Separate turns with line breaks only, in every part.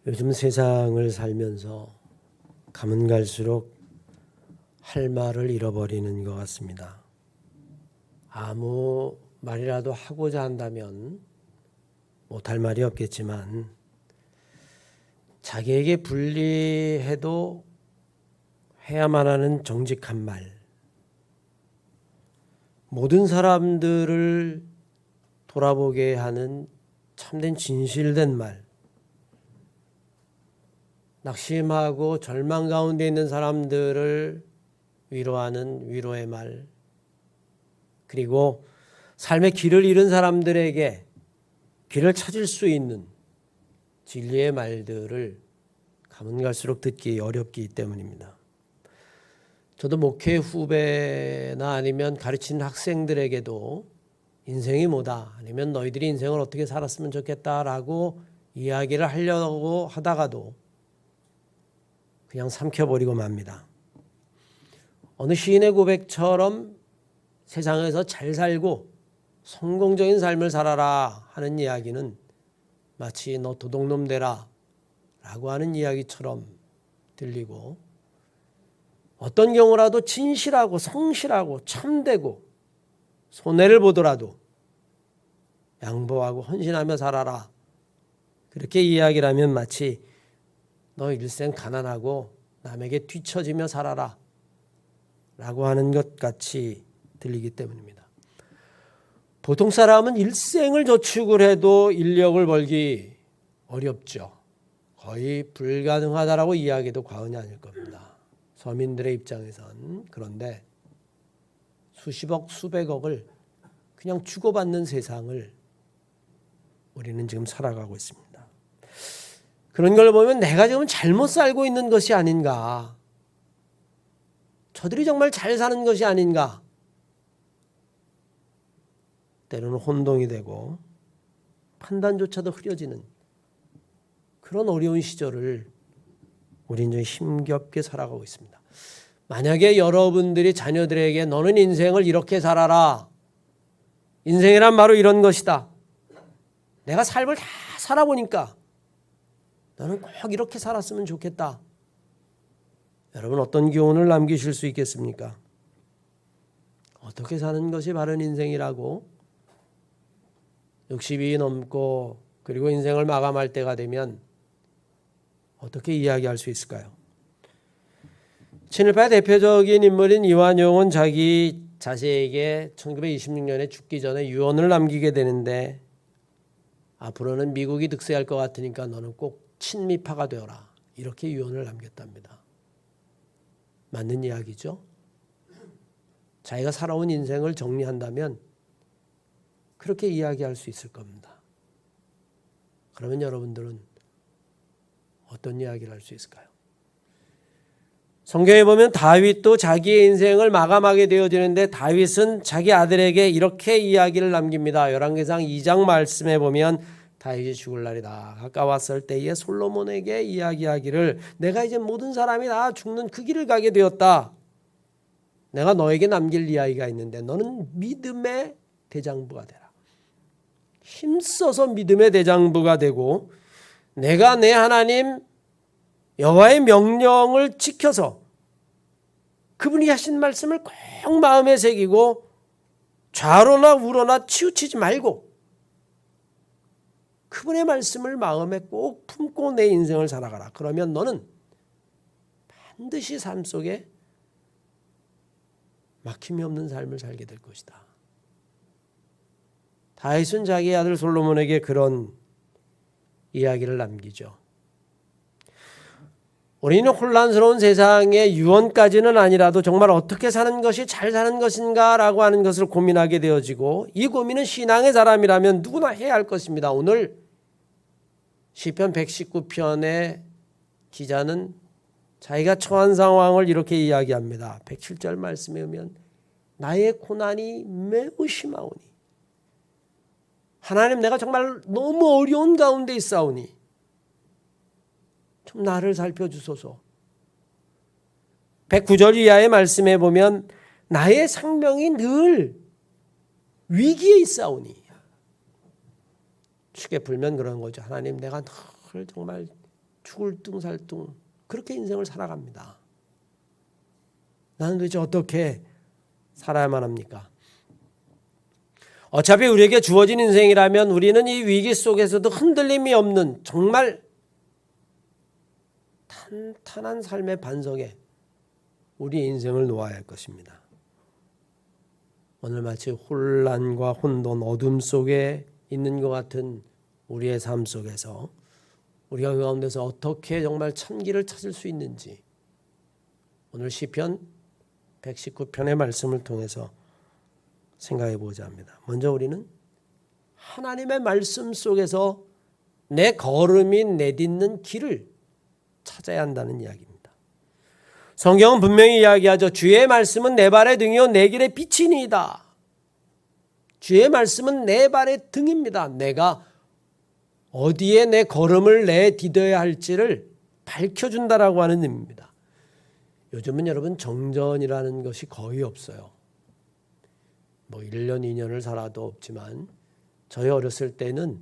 요즘 세상을 살면서 가면 갈수록 할 말을 잃어버리는 것 같습니다. 아무 말이라도 하고자 한다면 못할 말이 없겠지만 자기에게 불리해도 해야만 하는 정직한 말, 모든 사람들을 돌아보게 하는 참된 진실된 말, 낙심하고 절망 가운데 있는 사람들을 위로하는 위로의 말, 그리고 삶의 길을 잃은 사람들에게 길을 찾을 수 있는 진리의 말들을 가면 갈수록 듣기 어렵기 때문입니다. 저도 목회 후배나 아니면 가르치는 학생들에게도 인생이 뭐다, 아니면 너희들이 인생을 어떻게 살았으면 좋겠다라고 이야기를 하려고 하다가도 그냥 삼켜버리고 맙니다. 어느 시인의 고백처럼 세상에서 잘 살고 성공적인 삶을 살아라 하는 이야기는 마치 너 도둑놈 되라 라고 하는 이야기처럼 들리고, 어떤 경우라도 진실하고 성실하고 참되고 손해를 보더라도 양보하고 헌신하며 살아라, 그렇게 이야기를 하면 마치 너 일생 가난하고 남에게 뒤처지며 살아라 라고 하는 것 같이 들리기 때문입니다. 보통 사람은 일생을 저축을 해도 인력을 벌기 어렵죠. 거의 불가능하다라고 이야기해도 과언이 아닐 겁니다. 서민들의 입장에선. 그런데 수십억 수백억을 그냥 주고받는 세상을 우리는 지금 살아가고 있습니다. 그런 걸 보면 내가 지금 잘못 살고 있는 것이 아닌가, 저들이 정말 잘 사는 것이 아닌가, 때로는 혼동이 되고 판단조차도 흐려지는 그런 어려운 시절을 우리는 좀 힘겹게 살아가고 있습니다. 만약에 여러분들이 자녀들에게 너는 인생을 이렇게 살아라, 인생이란 바로 이런 것이다, 내가 삶을 다 살아보니까 너는 꼭 이렇게 살았으면 좋겠다, 여러분 어떤 교훈을 남기실 수 있겠습니까? 어떻게 사는 것이 바른 인생이라고 60이 넘고 그리고 인생을 마감할 때가 되면 어떻게 이야기할 수 있을까요? 친일파의 대표적인 인물인 이완용은 자기 자제에게 1926년에 죽기 전에 유언을 남기게 되는데, 앞으로는 미국이 득세할 것 같으니까 너는 꼭 친미파가 되어라, 이렇게 유언을 남겼답니다. 맞는 이야기죠? 자기가 살아온 인생을 정리한다면 그렇게 이야기할 수 있을 겁니다. 그러면 여러분들은 어떤 이야기를 할 수 있을까요? 성경에 보면 다윗도 자기의 인생을 마감하게 되어지는데, 다윗은 자기 아들에게 이렇게 이야기를 남깁니다. 열왕기상 2장 말씀에 보면 다윗이 죽을 날이 다 가까웠을 때에 솔로몬에게 이야기하기를, 내가 이제 모든 사람이 다 죽는 그 길을 가게 되었다. 내가 너에게 남길 이야기가 있는데 너는 믿음의 대장부가 되라. 힘써서 믿음의 대장부가 되고, 내가 내 하나님 여호와의 명령을 지켜서 그분이 하신 말씀을 꼭 마음에 새기고 좌로나 우로나 치우치지 말고 그분의 말씀을 마음에 꼭 품고 내 인생을 살아가라. 그러면 너는 반드시 삶 속에 막힘이 없는 삶을 살게 될 것이다. 다윗은 자기 아들 솔로몬에게 그런 이야기를 남기죠. 우리는 혼란스러운 세상의 유언까지는 아니라도 정말 어떻게 사는 것이 잘 사는 것인가라고 하는 것을 고민하게 되어지고, 이 고민은 신앙의 사람이라면 누구나 해야 할 것입니다. 오늘 시편 119편의 기자는 자기가 처한 상황을 이렇게 이야기합니다. 107절 말씀에 보면 나의 고난이 매우 심하오니, 하나님 내가 정말 너무 어려운 가운데 있사오니 좀 나를 살펴주소서. 109절 이하의 말씀에 보면 나의 생명이 늘 위기에 있사오니, 쉽게 불면 그런 거죠. 하나님 내가 늘 정말 죽을 둥살둥 그렇게 인생을 살아갑니다. 나는 도대체 어떻게 살아야만 합니까? 어차피 우리에게 주어진 인생이라면 우리는 이 위기 속에서도 흔들림이 없는 정말 탄탄한 삶의 반석에 우리의 인생을 놓아야 할 것입니다. 오늘 마치 혼란과 혼돈, 어둠 속에 있는 것 같은 우리의 삶 속에서 우리가 그 가운데서 어떻게 정말 참기를 찾을 수 있는지 오늘 시편 119편의 말씀을 통해서 생각해 보자 합니다. 먼저 우리는 하나님의 말씀 속에서 내 걸음이 내딛는 길을 찾아야 한다는 이야기입니다. 성경은 분명히 이야기하죠. 주의 말씀은 내 발의 등이요 내 길의 빛이니이다. 주의 말씀은 내 발의 등입니다. 내가 어디에 내 걸음을 내디뎌야 할지를 밝혀준다라고 하는 의미입니다. 요즘은 여러분 정전이라는 것이 거의 없어요. 뭐 1년, 2년을 살아도 없지만 저희 어렸을 때는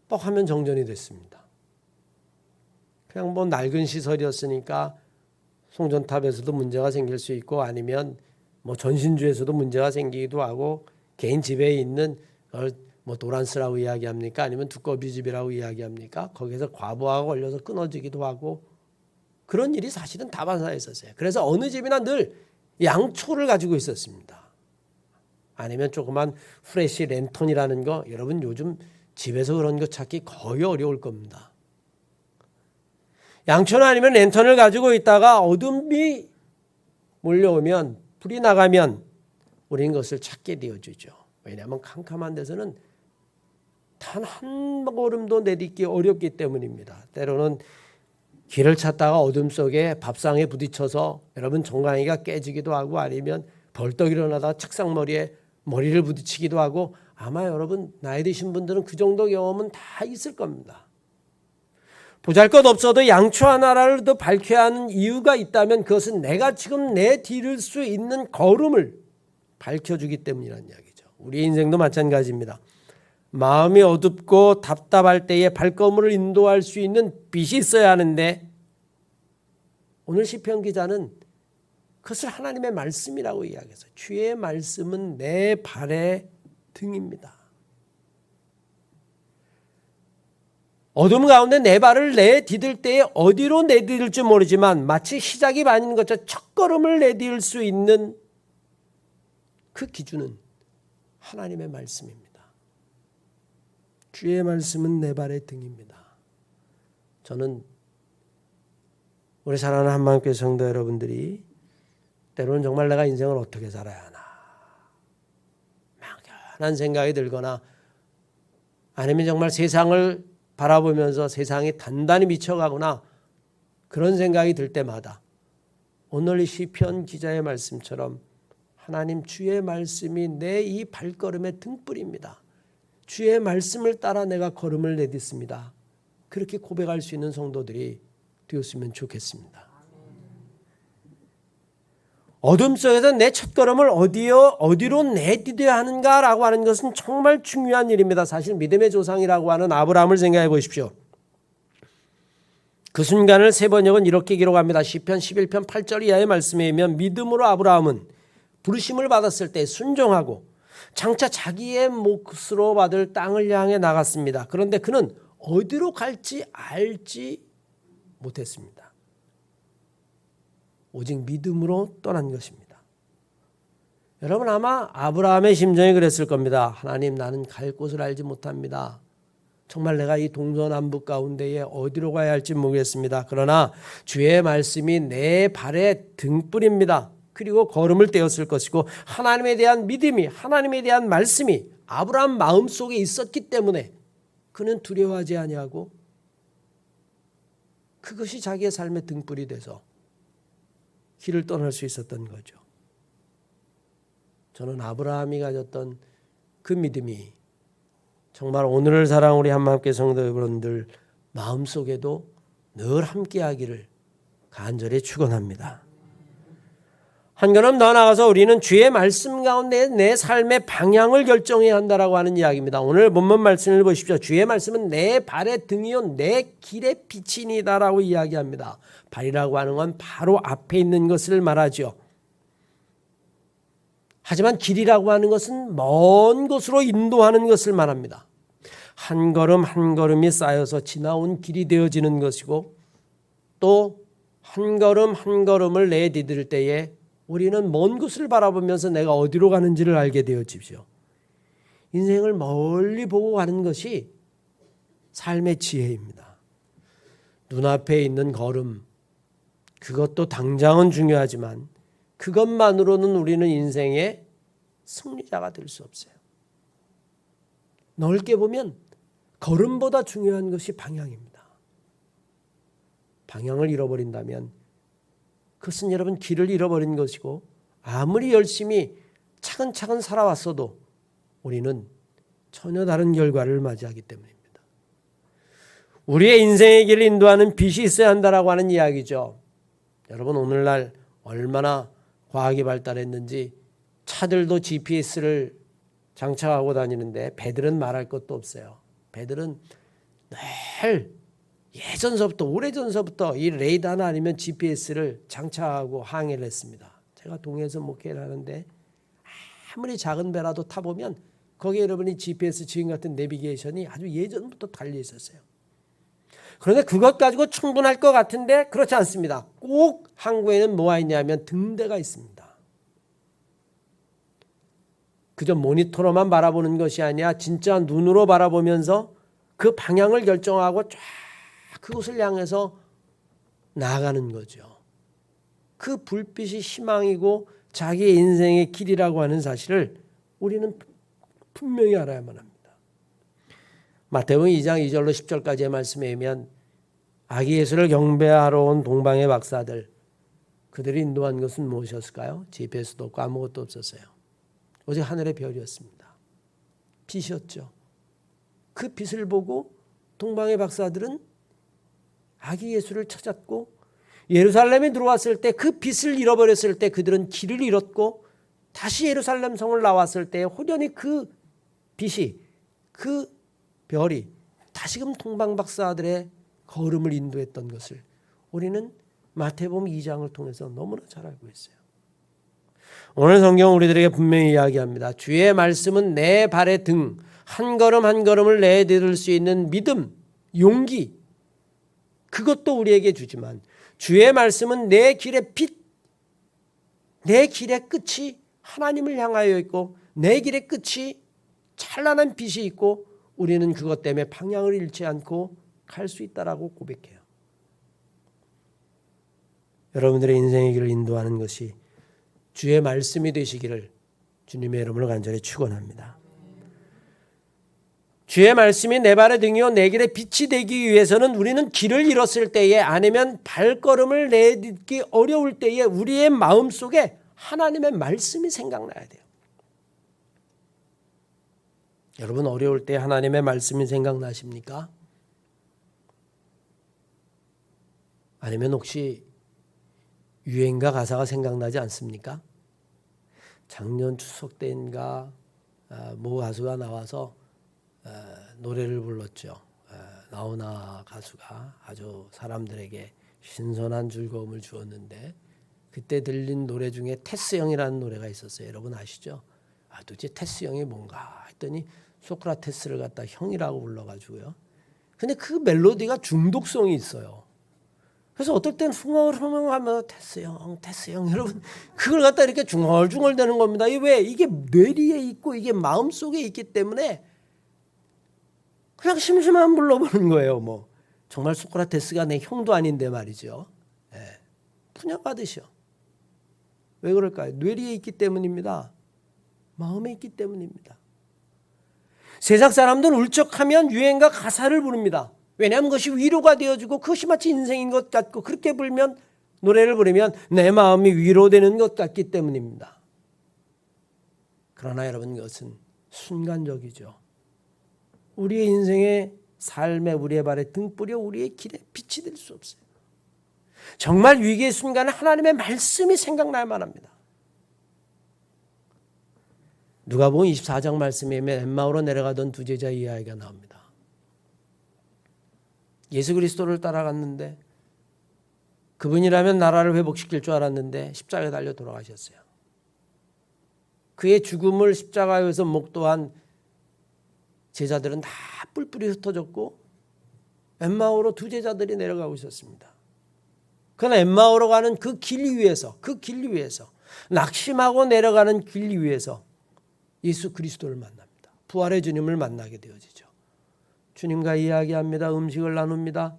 뻑 하면 정전이 됐습니다. 그냥 뭐 낡은 시설이었으니까 송전탑에서도 문제가 생길 수 있고 아니면 뭐 전신주에서도 문제가 생기기도 하고 개인 집에 있는 걸 뭐 도란스라고 이야기합니까? 아니면 두꺼비집이라고 이야기합니까? 거기서 과부하가 걸려서 끊어지기도 하고 그런 일이 사실은 다반사에 있었어요. 그래서 어느 집이나 늘 양초를 가지고 있었습니다. 아니면 조그만 프레시 랜턴이라는 거 여러분 요즘 집에서 그런 거 찾기 거의 어려울 겁니다. 양초나 아니면 랜턴을 가지고 있다가 어둠이 몰려오면 불이 나가면 우리는 그것을 찾게 되어주죠. 왜냐하면 캄캄한 데서는 단 한 걸음도 내딛기 어렵기 때문입니다. 때로는 길을 찾다가 어둠 속에 밥상에 부딪혀서 여러분 정강이가 깨지기도 하고 아니면 벌떡 일어나다 책상머리에 머리를 부딪히기도 하고 아마 여러분 나이 드신 분들은 그 정도 경험은 다 있을 겁니다. 보잘것 없어도 양초 하나를 더 밝혀야 하는 이유가 있다면 그것은 내가 지금 내디딜 수 있는 걸음을 밝혀주기 때문이라는 이야기죠. 우리의 인생도 마찬가지입니다. 마음이 어둡고 답답할 때에 발걸음을 인도할 수 있는 빛이 있어야 하는데 오늘 시편 기자는 그것을 하나님의 말씀이라고 이야기해서 주의 말씀은 내 발의 등입니다. 어둠 가운데 내 발을 내디딜 때에 어디로 내디딜지 모르지만 마치 시작이 아닌 것처럼 첫걸음을 내디딜 수 있는 그 기준은 하나님의 말씀입니다. 주의 말씀은 내 발의 등입니다. 저는 우리 사랑하는 한마음교회 성도 여러분들이 때로는 정말 내가 인생을 어떻게 살아야 하나 막연한 생각이 들거나 아니면 정말 세상을 바라보면서 세상이 단단히 미쳐가거나 그런 생각이 들 때마다 오늘 이 시편 기자의 말씀처럼 하나님 주의 말씀이 내 이 발걸음의 등불입니다. 주의 말씀을 따라 내가 걸음을 내딛습니다. 그렇게 고백할 수 있는 성도들이 되었으면 좋겠습니다. 어둠 속에서 내 첫걸음을 어디로 내디뎌야 하는가라고 하는 것은 정말 중요한 일입니다. 사실 믿음의 조상이라고 하는 아브라함을 생각해 보십시오. 그 순간을 세번역은 이렇게 기록합니다. 시편 11편 8절 이하의 말씀에 의하면 믿음으로 아브라함은 부르심을 받았을 때 순종하고 장차 자기의 몫으로 받을 땅을 향해 나갔습니다. 그런데 그는 어디로 갈지 알지 못했습니다. 오직 믿음으로 떠난 것입니다. 여러분 아마 아브라함의 심정이 그랬을 겁니다. 하나님 나는 갈 곳을 알지 못합니다. 정말 내가 이 동서남북 가운데에 어디로 가야 할지 모르겠습니다. 그러나 주의 말씀이 내 발의 등불입니다. 그리고 걸음을 떼었을 것이고 하나님에 대한 믿음이 하나님에 대한 말씀이 아브라함 마음속에 있었기 때문에 그는 두려워하지 아니하고 그것이 자기의 삶의 등불이 돼서 길을 떠날 수 있었던 거죠. 저는 아브라함이 가졌던 그 믿음이 정말 오늘을 사랑하는 우리 한마음교회 성도 여러분들 마음속에도 늘 함께하기를 간절히 축원합니다. 한 걸음 더 나가서 우리는 주의 말씀 가운데 내 삶의 방향을 결정해야 한다라고 하는 이야기입니다. 오늘 본문 말씀을 보십시오. 주의 말씀은 내 발의 등이요 내 길의 빛이니다라고 이야기합니다. 발이라고 하는 건 바로 앞에 있는 것을 말하죠. 하지만 길이라고 하는 것은 먼 곳으로 인도하는 것을 말합니다. 한 걸음 한 걸음이 쌓여서 지나온 길이 되어지는 것이고 또 한 걸음 한 걸음을 내디딜 때에 우리는 먼 곳을 바라보면서 내가 어디로 가는지를 알게 되어지죠. 인생을 멀리 보고 가는 것이 삶의 지혜입니다. 눈앞에 있는 걸음, 그것도 당장은 중요하지만 그것만으로는 우리는 인생의 승리자가 될 수 없어요. 넓게 보면 걸음보다 중요한 것이 방향입니다. 방향을 잃어버린다면 그것은 여러분 길을 잃어버린 것이고 아무리 열심히 차근차근 살아왔어도 우리는 전혀 다른 결과를 맞이하기 때문입니다. 우리의 인생의 길을 인도하는 빛이 있어야 한다라고 하는 이야기죠. 여러분 오늘날 얼마나 과학이 발달했는지 차들도 GPS를 장착하고 다니는데 배들은 말할 것도 없어요. 배들은 늘 예전서부터 오래전서부터 이 레이더나 아니면 GPS를 장착하고 항해를 했습니다. 제가 동해에서 목회를 하는데 아무리 작은 배라도 타보면 거기에 여러분이 GPS 지금 같은 내비게이션이 아주 예전부터 달려 있었어요. 그런데 그것 가지고 충분할 것 같은데 그렇지 않습니다. 꼭 항구에는 뭐가 있냐면 등대가 있습니다. 그저 모니터로만 바라보는 것이 아니라 진짜 눈으로 바라보면서 그 방향을 결정하고 쫙 그곳을 향해서 나아가는 거죠. 그 불빛이 희망이고 자기의 인생의 길이라고 하는 사실을 우리는 분명히 알아야만 합니다. 마태복음 2장 2절로 10절까지의 말씀에 의하면 아기 예수를 경배하러 온 동방의 박사들, 그들이 인도한 것은 무엇이었을까요? GPS도 없고 아무것도 없었어요. 오직 하늘의 별이었습니다. 빛이었죠. 그 빛을 보고 동방의 박사들은 아기 예수를 찾았고 예루살렘에 들어왔을 때 그 빛을 잃어버렸을 때 그들은 길을 잃었고 다시 예루살렘 성을 나왔을 때 호련히 그 빛이 그 별이 다시금 동방 박사들의 걸음을 인도했던 것을 우리는 마태복음 2장을 통해서 너무나 잘 알고 있어요. 오늘 성경은 우리들에게 분명히 이야기합니다. 주의 말씀은 내 발의 등, 한 걸음 한 걸음을 내디딜 수 있는 믿음, 용기, 그것도 우리에게 주지만 주의 말씀은 내 길의 빛, 내 길의 끝이 하나님을 향하여 있고 내 길의 끝이 찬란한 빛이 있고 우리는 그것 때문에 방향을 잃지 않고 갈 수 있다라고 고백해요. 여러분들의 인생의 길을 인도하는 것이 주의 말씀이 되시기를 주님의 이름으로 간절히 축원합니다. 주의 말씀이 내 발의 등이요 내 길의 빛이 되기 위해서는 우리는 길을 잃었을 때에 아니면 발걸음을 내딛기 어려울 때에 우리의 마음속에 하나님의 말씀이 생각나야 돼요. 여러분 어려울 때 하나님의 말씀이 생각나십니까? 아니면 혹시 유행가 가사가 생각나지 않습니까? 작년 추석 때인가 모 가수가 나와서 노래를 불렀죠. 나훈아 가수가 아주 사람들에게 신선한 즐거움을 주었는데 그때 들린 노래 중에 테스 형이라는 노래가 있었어요. 여러분 아시죠? 도대체 테스 형이 뭔가 했더니 소크라테스를 갖다 형이라고 불러가지고요. 근데 그 멜로디가 중독성이 있어요. 그래서 어떨 땐 흥얼흥얼하면 테스 형 여러분 그걸 갖다 이렇게 중얼중얼 되는 겁니다. 왜? 이게 뇌리에 있고 이게 마음속에 있기 때문에 그냥 심심하면 불러보는 거예요. 뭐 정말 소크라테스가 내 형도 아닌데 말이죠. 푸념받으셔. 왜 그럴까요? 뇌리에 있기 때문입니다. 마음에 있기 때문입니다. 세상 사람들은 울적하면 유행가 가사를 부릅니다. 왜냐하면 그것이 위로가 되어주고 그것이 마치 인생인 것 같고 그렇게 불면 노래를 부르면 내 마음이 위로되는 것 같기 때문입니다. 그러나 여러분 그것은 순간적이죠. 우리의 인생의 삶에 우리의 발에 등불이 우리의 길에 빛이 될 수 없어요. 정말 위기의 순간에 하나님의 말씀이 생각나야만 합니다. 누가복음 24장 말씀에 엠마오로 내려가던 두 제자 이야기가 나옵니다. 예수 그리스도를 따라갔는데 그분이라면 나라를 회복시킬 줄 알았는데 십자가에 달려 돌아가셨어요. 그의 죽음을 십자가에서 목도한 제자들은 다 뿔뿔이 흩어졌고 엠마오로 두 제자들이 내려가고 있었습니다. 그러나 엠마오로 가는 그 길 위에서 낙심하고 내려가는 길 위에서 예수 그리스도를 만납니다. 부활의 주님을 만나게 되어지죠. 주님과 이야기합니다. 음식을 나눕니다.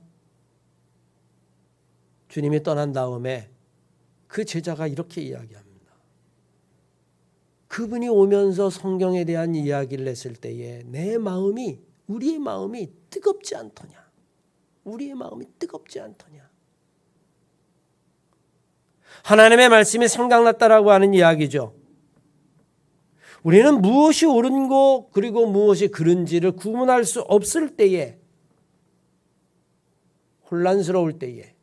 주님이 떠난 다음에 그 제자가 이렇게 이야기합니다. 그분이 오면서 성경에 대한 이야기를 했을 때에 내 마음이, 우리의 마음이 뜨겁지 않더냐. 우리의 마음이 뜨겁지 않더냐. 하나님의 말씀이 생각났다라고 하는 이야기죠. 우리는 무엇이 옳은고 그리고 무엇이 그른지를 구분할 수 없을 때에, 혼란스러울 때에,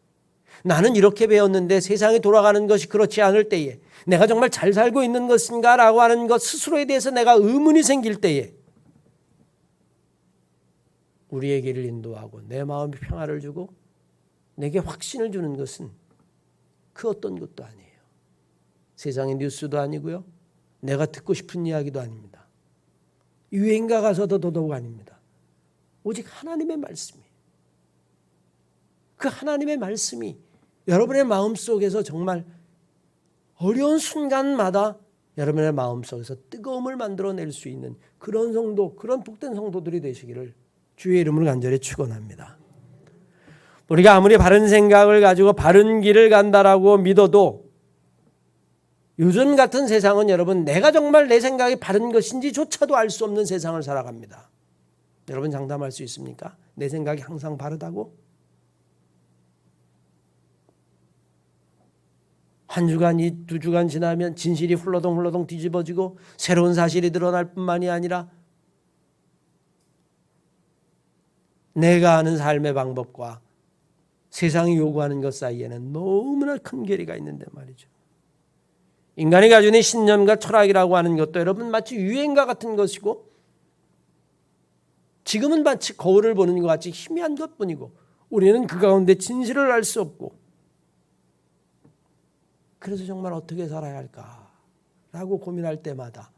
나는 이렇게 배웠는데 세상이 돌아가는 것이 그렇지 않을 때에, 내가 정말 잘 살고 있는 것인가 라고 하는 것 스스로에 대해서 내가 의문이 생길 때에 우리에게를 인도하고 내 마음에 평화를 주고 내게 확신을 주는 것은 그 어떤 것도 아니에요. 세상의 뉴스도 아니고요. 내가 듣고 싶은 이야기도 아닙니다. 유행가 가서도 더더욱 아닙니다. 오직 하나님의 말씀이에요. 그 하나님의 말씀이 여러분의 마음속에서 정말 어려운 순간마다 여러분의 마음속에서 뜨거움을 만들어낼 수 있는 그런 성도, 그런 복된 성도들이 되시기를 주의 이름으로 간절히 축원합니다. 우리가 아무리 바른 생각을 가지고 바른 길을 간다라고 믿어도 요즘 같은 세상은 여러분 내가 정말 내 생각이 바른 것인지조차도 알 수 없는 세상을 살아갑니다. 여러분 장담할 수 있습니까? 내 생각이 항상 바르다고? 한 주간, 두 주간 지나면 진실이 훌러덩 뒤집어지고 새로운 사실이 드러날 뿐만이 아니라 내가 아는 삶의 방법과 세상이 요구하는 것 사이에는 너무나 큰 괴리가 있는데 말이죠. 인간이 가지고 있는 신념과 철학이라고 하는 것도 여러분 마치 유행과 같은 것이고 지금은 마치 거울을 보는 것 같이 희미한 것뿐이고 우리는 그 가운데 진실을 알 수 없고 그래서 정말 어떻게 살아야 할까라고 고민할 때마다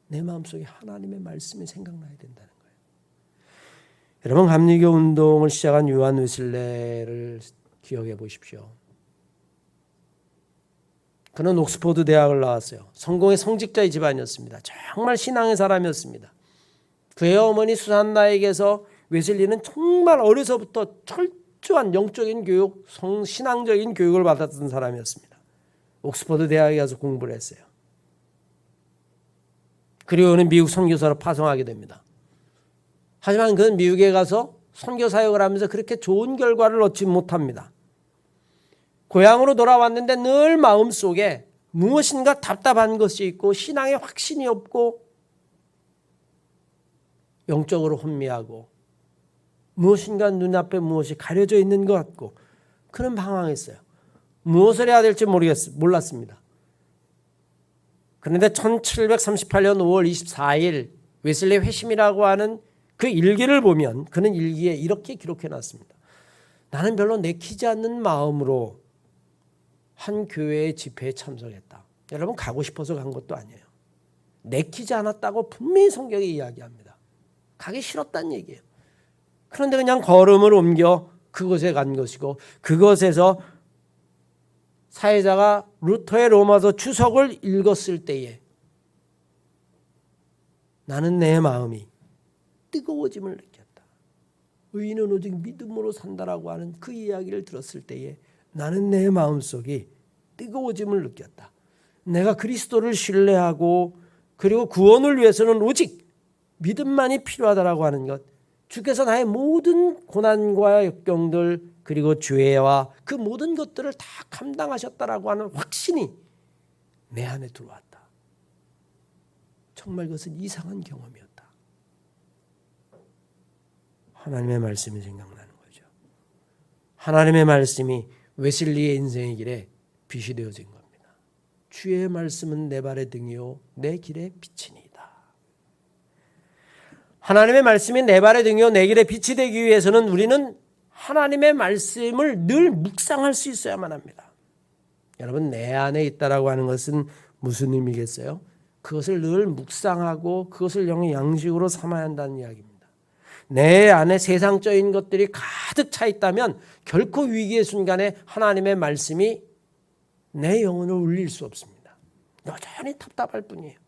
내 마음속에 하나님의 말씀이 생각나야 된다는 거예요. 여러분 감리교 운동을 시작한 요한 웨슬레를 기억해 보십시오. 그는 옥스퍼드 대학을 나왔어요. 성공의 성직자의 집안이었습니다. 정말 신앙의 사람이었습니다. 그의 어머니 수산나에게서 웨슬리는 정말 어려서부터 철저한 영적인 교육, 신앙적인 교육을 받았던 사람이었습니다. 옥스퍼드 대학에 가서 공부를 했어요. 그리고 그는 미국 선교사로 파송하게 됩니다. 하지만 그는 미국에 가서 선교 사역을 하면서 그렇게 좋은 결과를 얻지 못합니다. 고향으로 돌아왔는데 늘 마음속에 무엇인가 답답한 것이 있고 신앙에 확신이 없고 영적으로 혼미하고 무엇인가 눈앞에 무엇이 가려져 있는 것 같고 그는 방황했어요. 무엇을 해야 될지 몰랐습니다. 그런데 1738년 5월 24일 웨슬리 회심이라고 하는 그 일기를 보면 그는 일기에 이렇게 기록해놨습니다. 나는 별로 내키지 않는 마음으로 한 교회의 집회에 참석했다. 여러분 가고 싶어서 간 것도 아니에요. 내키지 않았다고 분명히 성경이 이야기합니다. 가기 싫었다는 얘기예요. 그런데 그냥 걸음을 옮겨 그곳에 간 것이고 그것에서 사회자가 루터의 로마서 주석을 읽었을 때에 나는 내 마음이 뜨거워짐을 느꼈다. 의인은 오직 믿음으로 산다라고 하는 그 이야기를 들었을 때에 나는 내 마음속이 뜨거워짐을 느꼈다. 내가 그리스도를 신뢰하고 그리고 구원을 위해서는 오직 믿음만이 필요하다라고 하는 것. 주께서 나의 모든 고난과 역경들 그리고 죄와 그 모든 것들을 다 감당하셨다라고 하는 확신이 내 안에 들어왔다. 정말 그것은 이상한 경험이었다. 하나님의 말씀이 생각나는 거죠. 하나님의 말씀이 웨슬리의 인생의 길에 빛이 되어진 겁니다. 주의 말씀은 내 발의 등이요 내 길의 빛이니이다. 하나님의 말씀이 내 발의 등이요 내 길의 빛이 되기 위해서는 우리는 하나님의 말씀을 늘 묵상할 수 있어야만 합니다. 여러분, 내 안에 있다라고 하는 것은 무슨 의미겠어요? 그것을 늘 묵상하고 그것을 영의 양식으로 삼아야 한다는 이야기입니다. 내 안에 세상적인 것들이 가득 차 있다면 결코 위기의 순간에 하나님의 말씀이 내 영혼을 울릴 수 없습니다. 여전히 답답할 뿐이에요.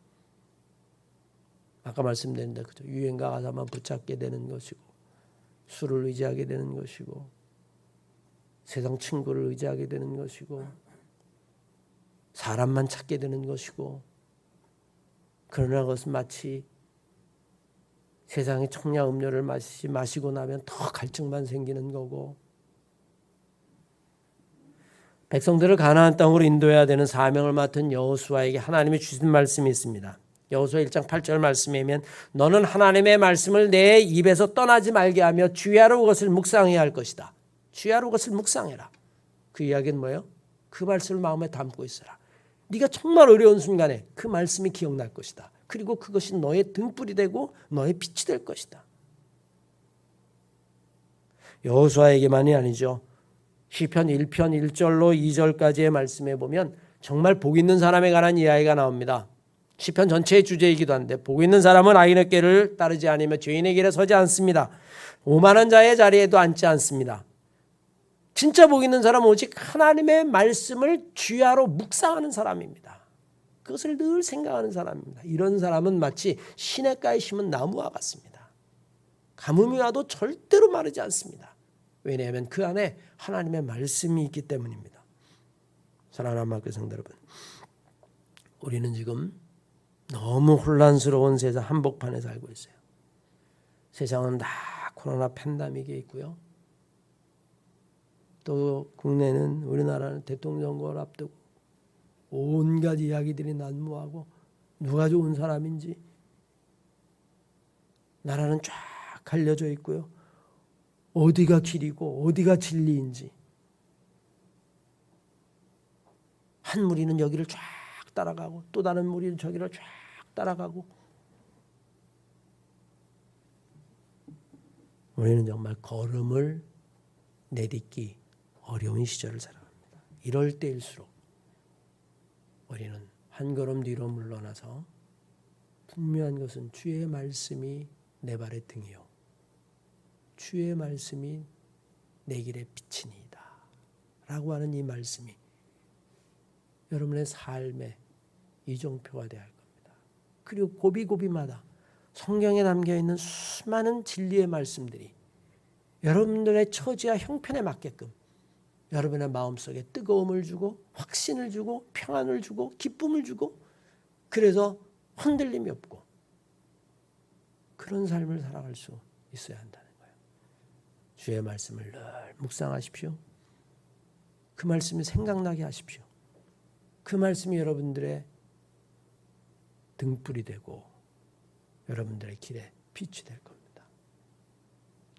아까 말씀드렸는데 그죠? 유행가 가사만 붙잡게 되는 것이고 술을 의지하게 되는 것이고 세상 친구를 의지하게 되는 것이고 사람만 찾게 되는 것이고 그러나 그것은 마치 세상의 청량 음료를 마시고 나면 더 갈증만 생기는 거고 백성들을 가나안 땅으로 인도해야 되는 사명을 맡은 여호수아에게 하나님이 주신 말씀이 있습니다. 여호수아 1장 8절 말씀에 보면 너는 하나님의 말씀을 내 입에서 떠나지 말게 하며 주야로 그것을 묵상해야 할 것이다. 주야로 그것을 묵상해라. 그 이야기는 뭐예요? 그 말씀을 마음에 담고 있어라. 네가 정말 어려운 순간에 그 말씀이 기억날 것이다. 그리고 그것이 너의 등불이 되고 너의 빛이 될 것이다. 여호수아에게만이 아니죠. 시편 1편 1절로 2절까지의 말씀에 보면 정말 복 있는 사람에 관한 이야기가 나옵니다. 시편 전체의 주제이기도 한데 복 있는 사람은 악인의 길을 따르지 않으며 죄인의 길에 서지 않습니다. 오만한 자의 자리에도 앉지 않습니다. 진짜 복 있는 사람은 오직 하나님의 말씀을 주야로 묵상하는 사람입니다. 그것을 늘 생각하는 사람입니다. 이런 사람은 마치 시냇가에 심은 나무와 같습니다. 가뭄이 와도 절대로 마르지 않습니다. 왜냐하면 그 안에 하나님의 말씀이 있기 때문입니다. 사랑하는 마교성도 여러분, 우리는 지금 너무 혼란스러운 세상 한복판에 살고 있어요. 세상은 다 코로나 팬데믹에 있고요. 또 국내는 우리나라는 대통령 선거를 앞두고 온갖 이야기들이 난무하고 누가 좋은 사람인지 나라는 쫙 갈려져 있고요. 어디가 길이고 어디가 진리인지 한 무리는 여기를 쫙 따라가고 또 다른 무리는 저기를 쫙 따라가고 우리는 정말 걸음을 내딛기 어려운 시절을 살아갑니다. 이럴 때일수록 우리는 한 걸음 뒤로 물러나서 분명한 것은 주의 말씀이 내 발의 등이요 주의 말씀이 내 길의 빛이니이다 라고 하는 이 말씀이 여러분의 삶의 이정표가 되어야 할 겁니다. 그리고 고비고비마다 성경에 담겨있는 수많은 진리의 말씀들이 여러분들의 처지와 형편에 맞게끔 여러분의 마음속에 뜨거움을 주고 확신을 주고 평안을 주고 기쁨을 주고 그래서 흔들림이 없고 그런 삶을 살아갈 수 있어야 한다는 거예요. 주의 말씀을 늘 묵상하십시오. 그 말씀이 생각나게 하십시오. 그 말씀이 여러분들의 등불이 되고 여러분들의 길에 빛이 될 겁니다.